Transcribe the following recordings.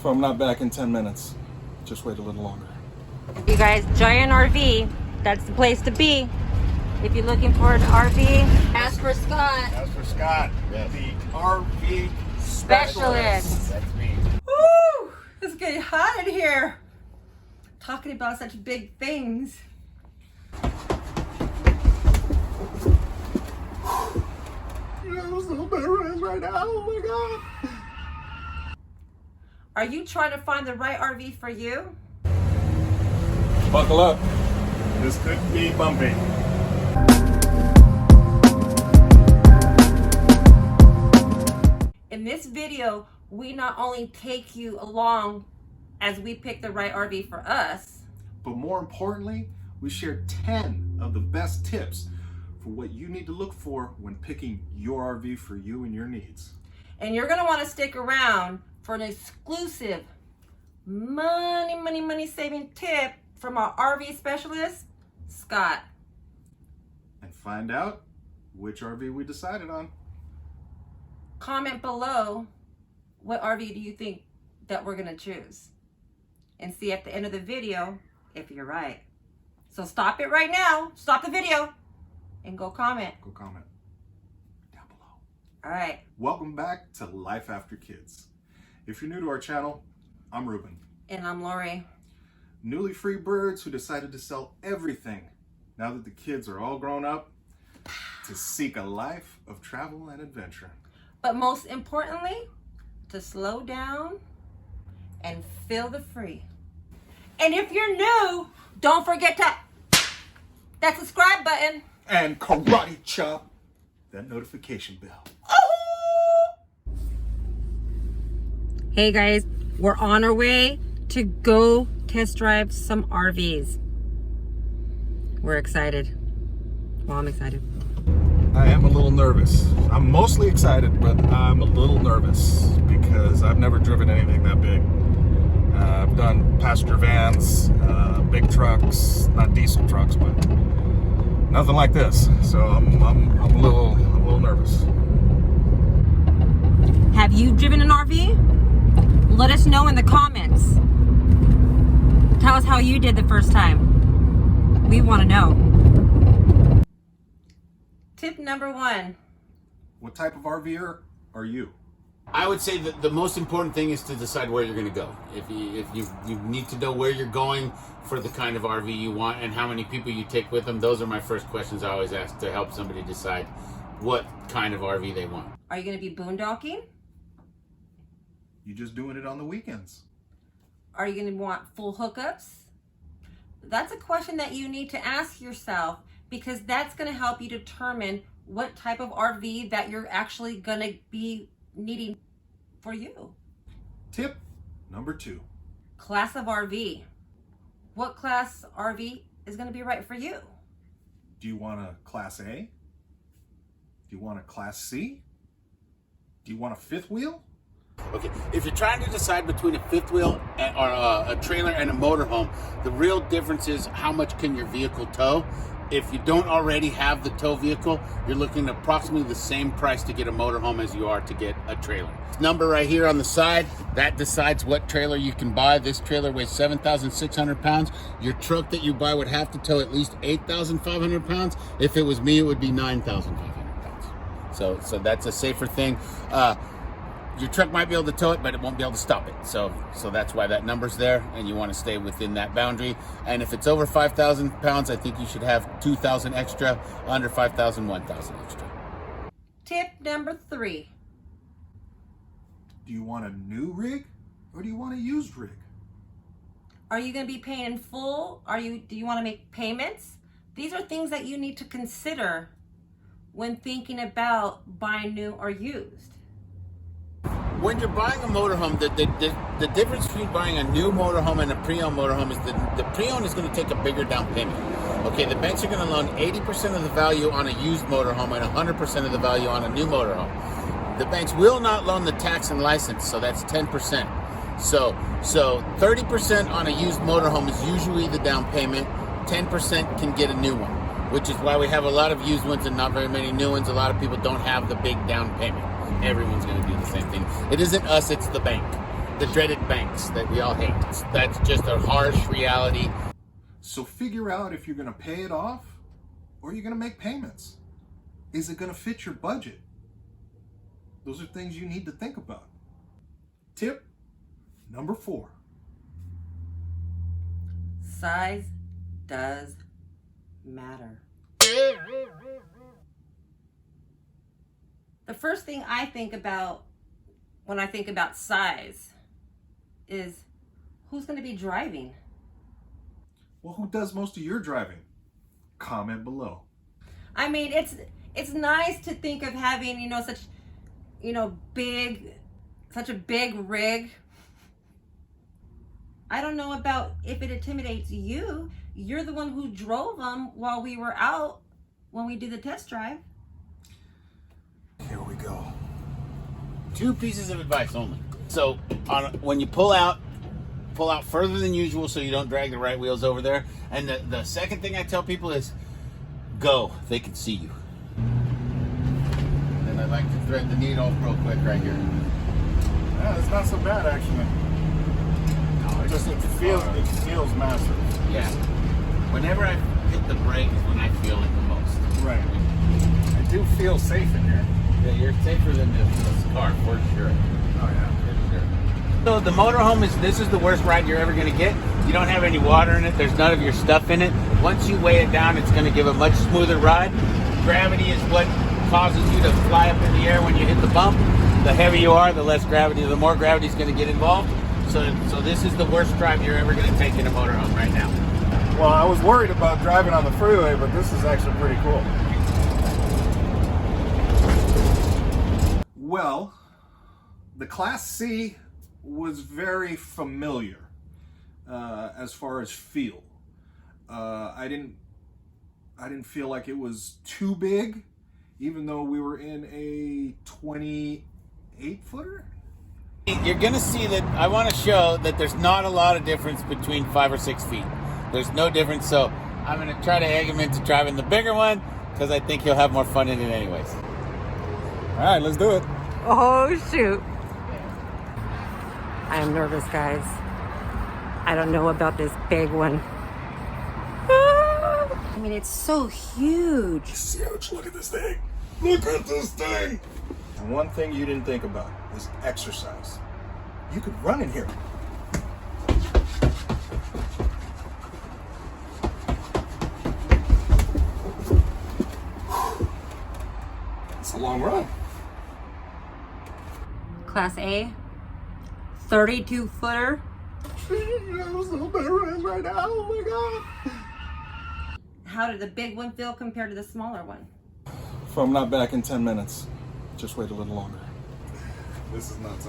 If I'm not back in 10 minutes, just wait a little longer. You guys, Giant RV, that's the place to be. If you're looking for an RV, ask for Scott. As for Scott, the RV Specialist. That's me. Woo! It's getting hot in here. Talking about such big things. I'm so embarrassed right now. Oh my God. Are you trying to find the right RV for you? Buckle up. This could be bumpy. In this video, we not only take you along as we pick the right RV for us, But more importantly, we share 10 of the best tips for what you need to look for when picking your RV for you and your needs. and you're gonna wanna stick around for an exclusive money saving tip from our RV specialist, Scott. And find out which RV we decided on. Comment below what RV do you think that we're gonna choose, and see at the end of the video if you're right. So stop it right now, stop the video, and go comment. Go comment down below. All right. Welcome back to Life After Kids. If you're new to our channel, I'm Ruben. And I'm Lori. Newly free birds who decided to sell everything now that the kids are all grown up to seek a life of travel and adventure. But most importantly, to slow down and feel the free. And if you're new, don't forget to that subscribe button. And karate chop that notification bell. Hey guys, we're on our way to go test drive some RVs. We're excited. Well, I'm excited. I am a little nervous. I'm mostly excited, but I'm a little nervous because I've never driven anything that big. I've done passenger vans, big trucks, not diesel trucks, but nothing like this. So I'm a little nervous. Have you driven an RV? Let us know in the comments. Tell us how you did the first time. We want to know. Tip number 1. What type of RVer are you? I would say that the most important thing is to decide where you're going to go. If you need to know where you're going for the kind of RV you want and how many people you take with them, those are my first questions I always ask to help somebody decide what kind of RV they want. Are you going to be boondocking? You just doing it on the weekends? Are you going to want full hookups? That's a question that you need to ask yourself, because that's going to help you determine what type of RV that you're actually going to be needing for you. Tip number 2. Class of RV. What class RV is going to be right for you? Do you want a Class A? Do you want a Class C? Do you want a fifth wheel? Okay, if you're trying to decide between a fifth wheel or a trailer and a motorhome, the real difference is how much can your vehicle tow. If you don't already have the tow vehicle, you're looking at approximately the same price to get a motorhome as you are to get a trailer. This number right here on the side, that decides what trailer you can buy. This trailer weighs 7,600 pounds. Your truck that you buy would have to tow at least 8,500 pounds. If it was me, it would be 9,500 pounds. So that's a safer thing. Your truck might be able to tow it, but it won't be able to stop it. So that's why that number's there, and you want to stay within that boundary. And if it's over 5,000 pounds, I think you should have 2,000 extra. Under 5,000, 1,000 extra. Tip number 3. Do you want a new rig or do you want a used rig? Are you going to be paying in full? Do you want to make payments? These are things that you need to consider when thinking about buying new or used. When you're buying a motorhome, the difference between buying a new motorhome and a pre-owned motorhome is that the pre-owned is going to take a bigger down payment. Okay, the banks are going to loan 80% of the value on a used motorhome and 100% of the value on a new motorhome. The banks will not loan the tax and license, so that's 10%. So 30% on a used motorhome is usually the down payment. 10% can get a new one, which is why we have a lot of used ones and not very many new ones. A lot of people don't have the big down payment. Everyone's going to do the same thing. It isn't us, it's the bank. the dreaded banks that we all hate. That's just a harsh reality. So figure out if you're going to pay it off or you're going to make payments. Is it going to fit your budget? Those are things you need to think about. Tip number 4. Size does matter. The first thing I think about when I think about size is who's going to be driving? Well, who does most of your driving? Comment below. I mean, it's nice to think of having, such, such a big rig. I don't know about if it intimidates you. You're the one who drove them while we were out when we did the test drive. Here we go. 2 pieces of advice only. So when you pull out further than usual so you don't drag the right wheels over there. And the second thing I tell people is go. They can see you. And I'd like to thread the needle real quick right here. Yeah, it's not so bad actually. It feels massive. Yeah. Whenever I hit the brake is when I feel it the most. Right. I do feel safe in here. Yeah, you're safer than this car for sure. Oh yeah. For sure. So the motorhome this is the worst ride you're ever going to get. You don't have any water in it. There's none of your stuff in it. Once you weigh it down, it's going to give a much smoother ride. Gravity is what causes you to fly up in the air when you hit the bump. The heavier you are, the less gravity, the more gravity is going to get involved. So this is the worst drive you're ever going to take in a motorhome right now. Well, I was worried about driving on the freeway, but this is actually pretty cool. Well, the Class C was very familiar as far as feel. I didn't feel like it was too big, even though we were in a 28-footer. You're going to see that I want to show that there's not a lot of difference between 5 or 6 feet. There's no difference, so I'm going to try to egg him into driving the bigger one because I think he'll have more fun in it anyways. All right, let's do it. Oh, shoot. I am nervous, guys. I don't know about this big one. I mean, it's so huge. Look at this thing. Look at this thing. One thing you didn't think about is exercise. You could run in here. It's a long run. Class A, 32-footer. I'm so embarrassed right now. Oh my God. How did the big one feel compared to the smaller one? If I'm not back in 10 minutes, just wait a little longer. This is nuts.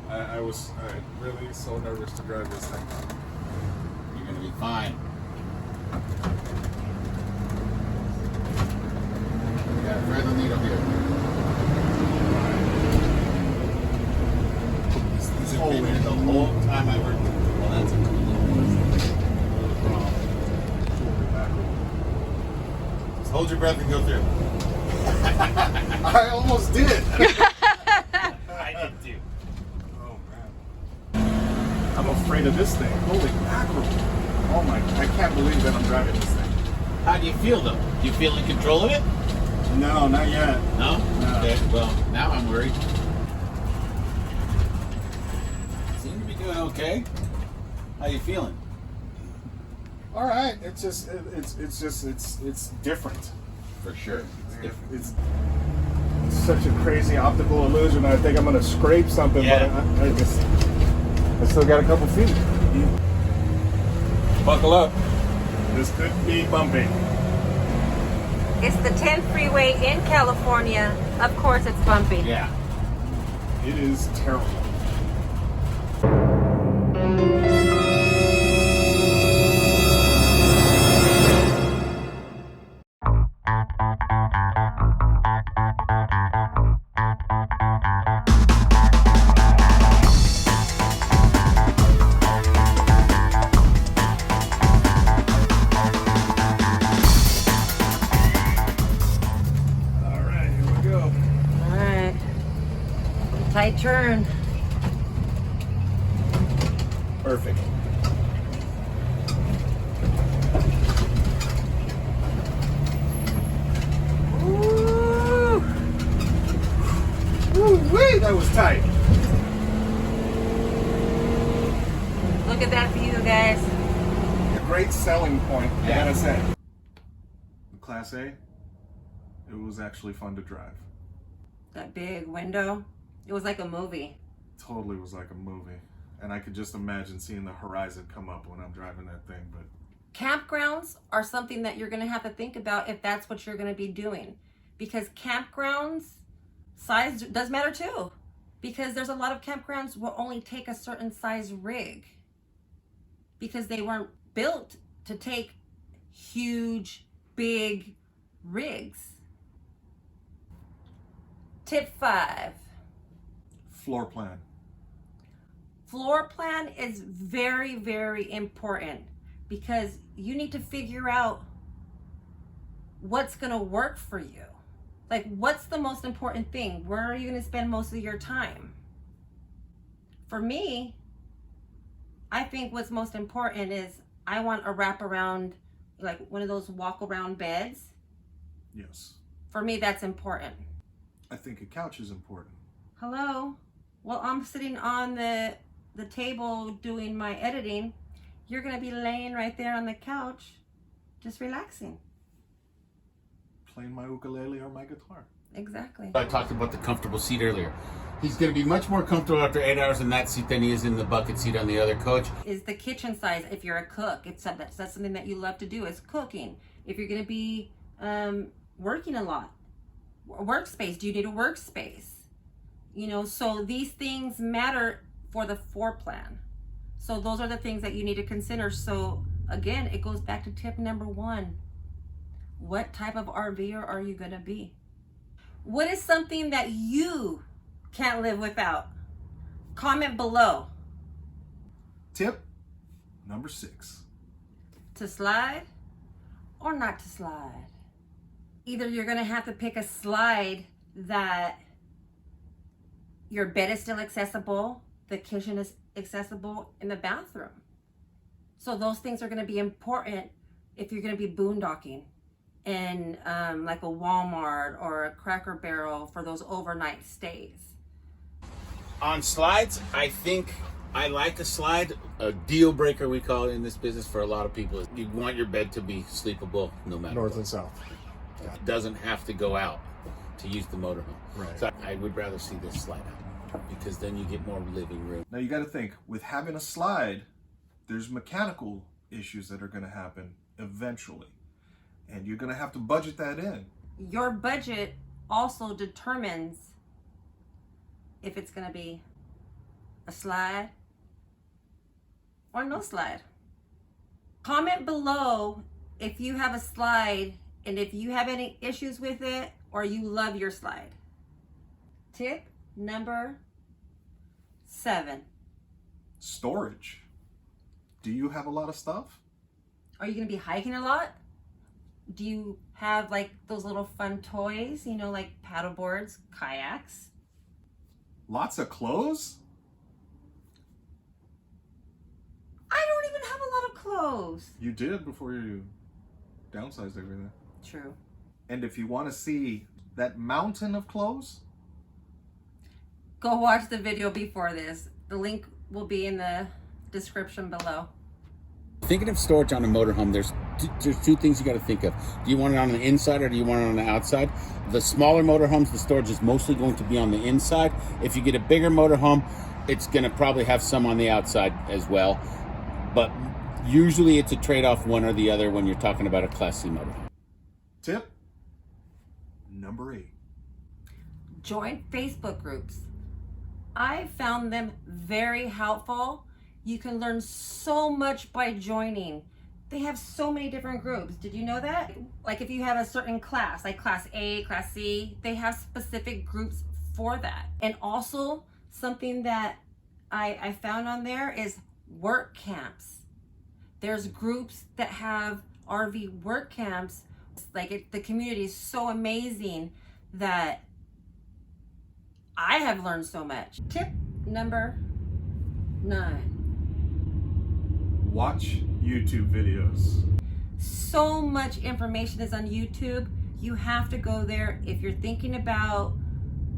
I was really so nervous to drive this thing. You're going to be fine. You got to thread the needle here. He's been here the whole time I worked with him. Well, that's a cool little Just hold your breath and go through. I almost did. I did too. Oh man. I'm afraid of this thing. Holy mackerel. Oh my, I can't believe that I'm driving this thing. How do you feel though? Do you feel in control of it? No, not yet. No? No. Okay, well, now I'm worried. Seem to be doing okay. How you feeling? All right. It's different. For sure. It's different. It's such a crazy optical illusion. I think I'm gonna scrape something, Yeah. but I still got a couple feet. Buckle up. This could be bumpy. It's the 10 freeway in California. Of course it's bumpy. Yeah. It is terrible. Tight turn. Perfect. Woo-wee, that was tight. Look at that view, guys. A great selling point, I gotta say. The Class A, it was actually fun to drive. That big window, it was like a movie. Totally was like a movie. And I could just imagine seeing the horizon come up when I'm driving that thing, but Campgrounds are something that you're going to have to think about if that's what you're going to be doing. Because campgrounds, size does matter too. Because there's a lot of campgrounds will only take a certain size rig. Because they weren't built to take huge, big rigs. Tip 5. floor plan. Floor plan is very, very important because you need to figure out what's going to work for you. Like, what's the most important thing? Where are you going to spend most of your time? For me, I think what's most important is I want a wraparound, like one of those walk around beds. Yes. For me, that's important. I think a couch is important. Hello? Well, I'm sitting on the table doing my editing. You're going to be laying right there on the couch, just relaxing. Playing my ukulele or my guitar. Exactly. I talked about the comfortable seat earlier. He's going to be much more comfortable after 8 hours in that seat than he is in the bucket seat on the other coach. Is the kitchen size, if you're a cook, if that's something that you love to do, is cooking. If you're going to be working a lot, workspace, do you need a workspace? You know, so these things matter for the floor plan. So those are the things that you need to consider. So again, it goes back to tip number 1. What type of RVer are you going to be? What is something that you can't live without? Comment below. Tip number 6. To slide or not to slide. Either you're going to have to pick a slide that your bed is still accessible, the kitchen is accessible, in the bathroom. So those things are going to be important if you're going to be boondocking in like a Walmart or a Cracker Barrel for those overnight stays. On slides, I think I like a slide. A deal breaker, we call it in this business for a lot of people, is you want your bed to be sleepable no matter North what. and south. It doesn't have to go out to use the motorhome. Right. So I would rather see this slide out because then you get more living room. Now you got to think, with having a slide, there's mechanical issues that are going to happen eventually. And you're going to have to budget that in. Your budget also determines if it's going to be a slide or no slide. Comment below if you have a slide and if you have any issues with it or you love your slide. Tip number 7. Storage. Do you have a lot of stuff? Are you going to be hiking a lot? Do you have like those little fun toys, you know, like paddle boards, kayaks? Lots of clothes? I don't even have a lot of clothes. You did before you downsized everything. True. And if you want to see that mountain of clothes, Go watch the video before this. The link will be in the description below. Thinking of storage on a motorhome, there's two things you got to think of. Do you want it on the inside or do you want it on the outside? The smaller motorhomes, the storage is mostly going to be on the inside. If you get a bigger motorhome, it's going to probably have some on the outside as well. But usually it's a trade-off, one or the other, when you're talking about a Class C motorhome. tip number 8. Join Facebook groups. I found them very helpful. You can learn so much by joining. They have so many different groups. Did you know that? Like if you have a certain class, like Class A, Class C, they have specific groups for that. And also something that I found on there is work camps. There's groups that have RV work camps. Like the community is so amazing that I have learned so much. Tip number 9. Watch YouTube videos. So much information is on YouTube. You have to go there if you're thinking about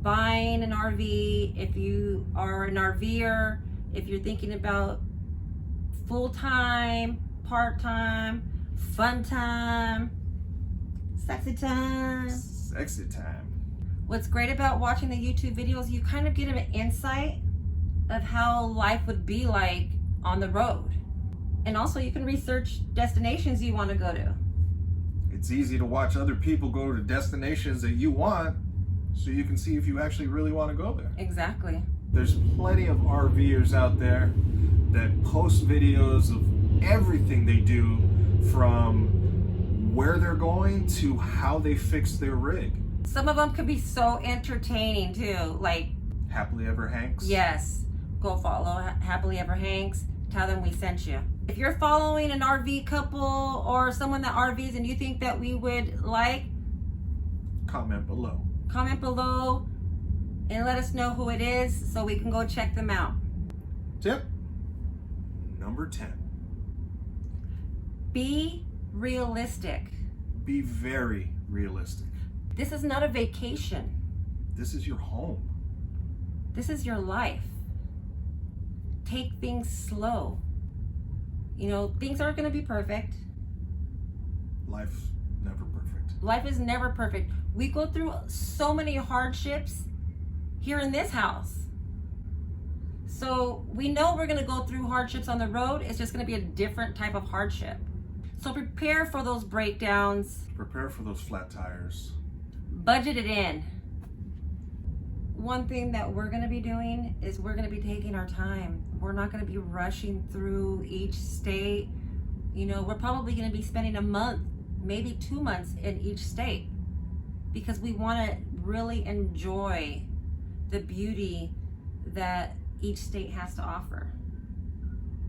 buying an RV, if you are an RVer, if you're thinking about full-time, part-time, fun time, sexy time. Sexy time. What's great about watching the YouTube videos, you kind of get an insight of how life would be like on the road. And also you can research destinations you want to go to. It's easy to watch other people go to destinations that you want, so you can see if you actually really want to go there. Exactly. There's plenty of RVers out there that post videos of everything they do, from where they're going to how they fix their rig. Some of them could be so entertaining too. Like, Happily Ever Hanks. yes, go follow Happily Ever Hanks. Tell them we sent you. If you're following an RV couple or someone that RVs and you think that we would like, Comment below. comment below and let us know who it is so we can go check them out. Tip number 10. Be realistic. Be very realistic. This is not a vacation. This is your home. This is your life. Take things slow. You know, things aren't going to be perfect. Life's never perfect. Life is never perfect. We go through so many hardships here in this house. So we know we're going to go through hardships on the road. It's just going to be a different type of hardship. So prepare for those breakdowns. Prepare for those flat tires. Budget it in. One thing that we're going to be doing is we're going to be taking our time. We're not going to be rushing through each state. You know, we're probably going to be spending a month, maybe 2 months in each state, because we want to really enjoy the beauty that each state has to offer.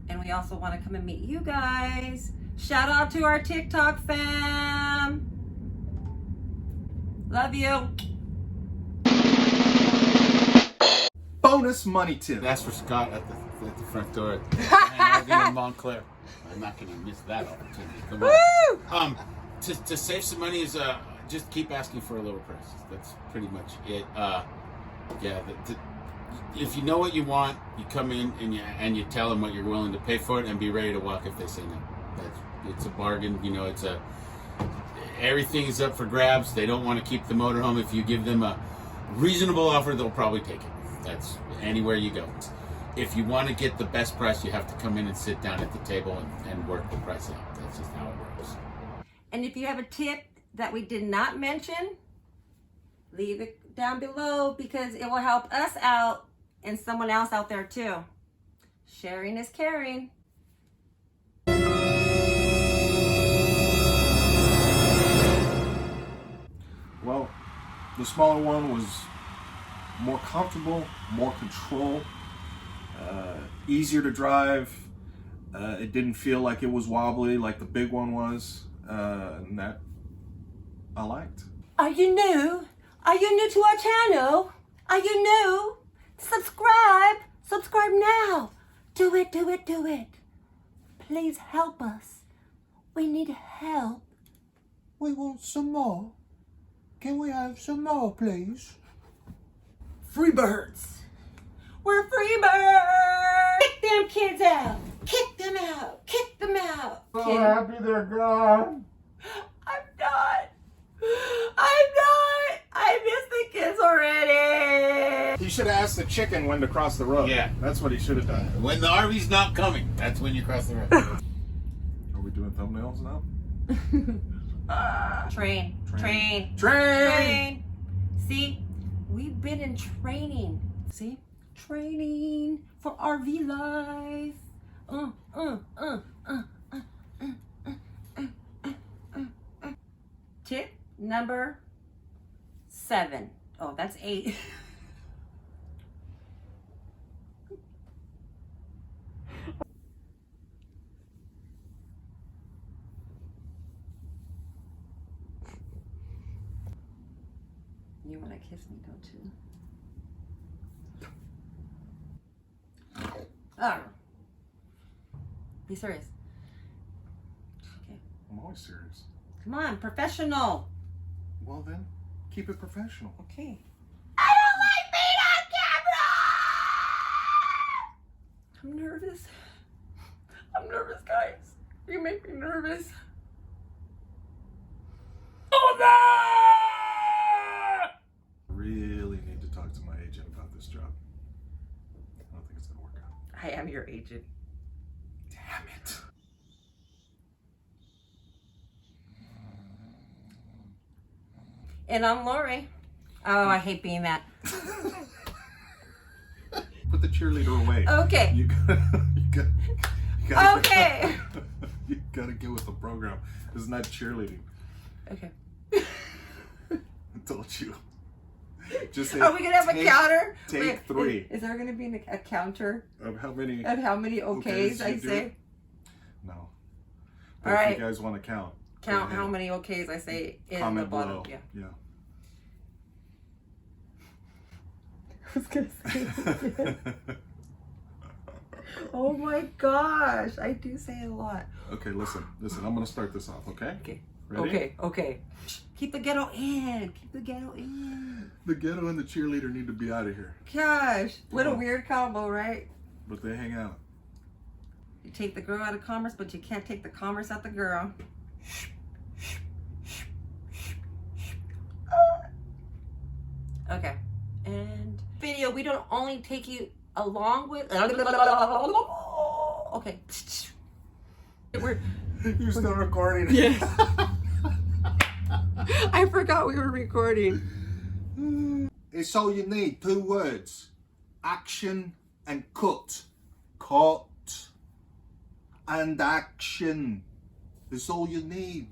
And we also want to come and meet you guys. Shout out to our TikTok fam. Love you. Bonus money tip. That's for Scott at the front door at RV in Montclair. I'm not going to miss that opportunity. Come on. To save some money is just keep asking for a lower price. That's pretty much it. If you know what you want, you come in and you tell them what you're willing to pay for it, and be ready to walk if they say no. It's a bargain. You know, everything is up for grabs. They don't want to keep the motorhome. If you give them a reasonable offer, they'll probably take it. That's anywhere you go. If you want to get the best price, you have to come in and sit down at the table and work the price out. That's just how it works. And if you have a tip that we did not mention, leave it down below, because it will help us out and someone else out there too. Sharing is caring. Well, the smaller one was more comfortable, more control, easier to drive. It didn't feel like it was wobbly like the big one was, and that I liked. Are you new? Are you new to our channel? Are you new? Subscribe. Subscribe now. Do it, do it, do it. Please help us. We need help. We want some more. Can we have some more, please? Free birds. We're free birds. Kick them kids out. Kick them out. Kick them out. So happy they're gone. I'm not. I miss the kids already. He should have asked the chicken when to cross the road. Yeah. That's what he should have done. When the RV's not coming, that's when you cross the road. Are we doing thumbnails now? Train. See, we've been in training. See, training for RV life. Tip number 7. Oh, that's 8. You want to kiss me, don't you? Oh. Be serious. Okay. I'm always serious. Come on, professional. Well then, keep it professional. Okay. I don't like being on camera! I'm nervous. I'm nervous, guys. You make me nervous. Oh, no! Really need to talk to my agent about this job. I don't think it's gonna work out. I am your agent. Damn it. And I'm Lori. Oh, I hate being that. Put the cheerleader away. Okay. You gotta Okay. You gotta get with the program. This is not cheerleading. Okay. I told you. Just say, Are we gonna have a counter? Take Wait, 3. Is there gonna be a counter Of how many? of how many okays I you do? say? No. But All if right. you guys want to count. go Count ahead. how many okays I say in Comment the bottom. below. Yeah. Yeah. I was gonna say it again. Oh my gosh, I do say it a lot. Okay, listen. I'm gonna start this off. Okay. Okay. Ready? Okay. Keep the ghetto in. Keep the ghetto in. The ghetto and the cheerleader need to be out of here, Gosh, what a Oh. weird combo, right? but they hang out. You take the girl out of commerce, but you can't take the commerce out the girl. Okay. And video, we don't only take you along with. Okay. You're still recording. Yes. I forgot we were recording. It's all you need. 2 words. Action and cut. Cut and action. It's all you need.